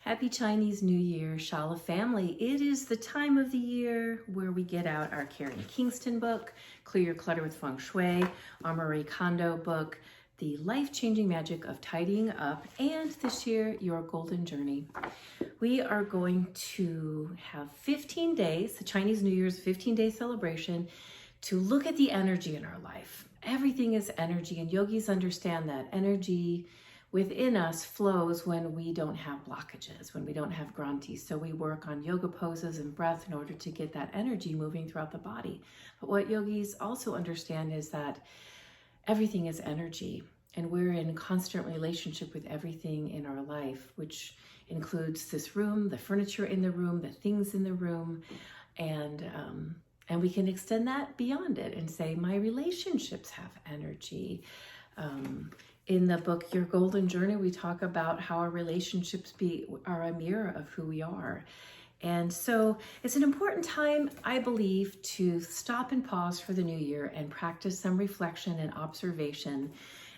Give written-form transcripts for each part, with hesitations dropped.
Happy Chinese New Year, Shala family. It is the time of the year where we get out our Karen Kingston book, Clear Your Clutter with Feng Shui, our Marie Kondo book, The Life-Changing Magic of Tidying Up, and this year, Your Golden Journey. We are going to have 15 days, the Chinese New Year's 15-day celebration, to look at the energy in our life. Everything is energy, and yogis understand that energy within us flows when we don't have blockages, when we don't have grantis. So we work on yoga poses and breath in order to get that energy moving throughout the body. But what yogis also understand is that everything is energy, and we're in constant relationship with everything in our life, which includes this room, the furniture in the room, the things in the room, and we can extend that beyond it and say, my relationships have energy. In the book, Your Golden Journey, we talk about how our relationships are a mirror of who we are. And so it's an important time, I believe, to stop and pause for the new year and practice some reflection and observation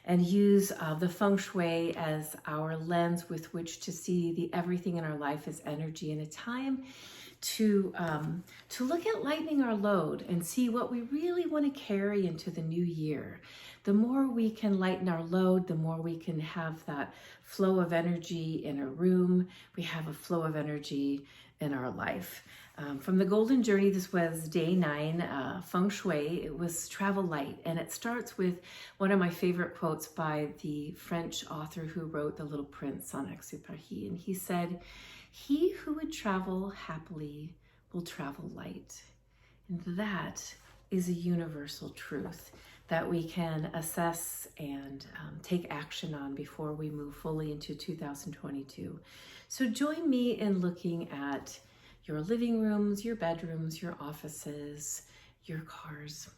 and use the feng shui as our lens with which to see the everything in our life as energy, and a time to look at lightening our load and see what we really want to carry into the new year. The more we can lighten our load, the more we can have that flow of energy in a room. We have a flow of energy in our life. From the Golden Journey, this was day 9, Feng Shui. It was travel light, and it starts with one of my favorite quotes by the French author who wrote The Little Prince, Saint-Exupéry, and he said, "He who would travel happily will travel light." And that is a universal truth that we can assess and take action on before we move fully into 2022. So join me in looking at your living rooms, your bedrooms, your offices, your cars,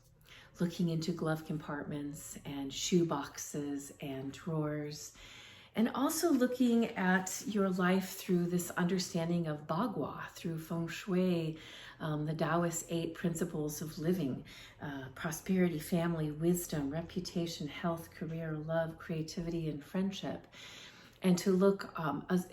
looking into glove compartments and shoe boxes and drawers, and also looking at your life through this understanding of Bagua, through Feng Shui, the Taoist 8 principles of living, prosperity, family, wisdom, reputation, health, career, love, creativity, and friendship. And to look, is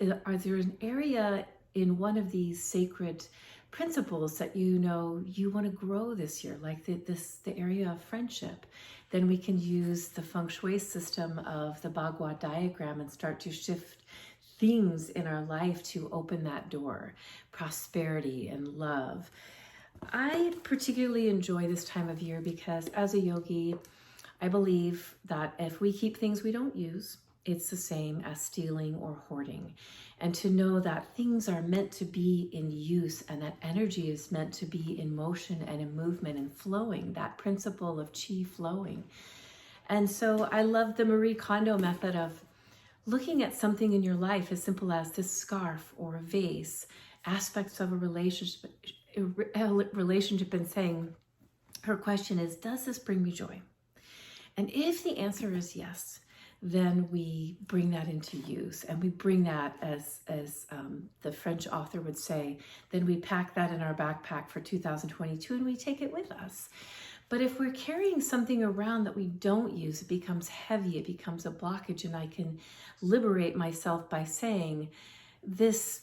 there an area in one of these sacred principles that you know you want to grow this year, like the area of friendship? Then we can use the feng shui system of the Bagua diagram and start to shift things in our life to open that door, prosperity and love. I particularly enjoy this time of year because as a yogi, I believe that if we keep things we don't use, it's the same as stealing or hoarding. And to know that things are meant to be in use and that energy is meant to be in motion and in movement and flowing, that principle of chi flowing. And so I love the Marie Kondo method of looking at something in your life as simple as this scarf or a vase, aspects of a relationship and saying, her question is, does this bring me joy? And if the answer is yes, then we bring that into use, and we bring that as the French author would say, then we pack that in our backpack for 2022 and we take it with us. But if we're carrying something around that we don't use, it becomes heavy, it becomes a blockage, and I can liberate myself by saying, this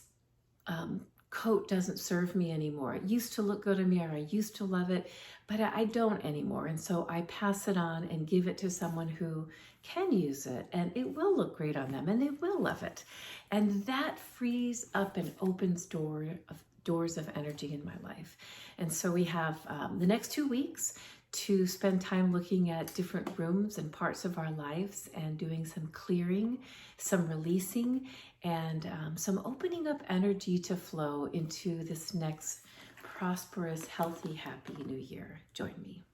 coat doesn't serve me anymore. It used to look good on me, or I used to love it, but I don't anymore. And so I pass it on and give it to someone who can use it, and it will look great on them and they will love it. And that frees up and opens doors of energy in my life. And so we have the next 2 weeks to spend time looking at different rooms and parts of our lives and doing some clearing, some releasing, and some opening up energy to flow into this next prosperous, healthy, happy new year. Join me.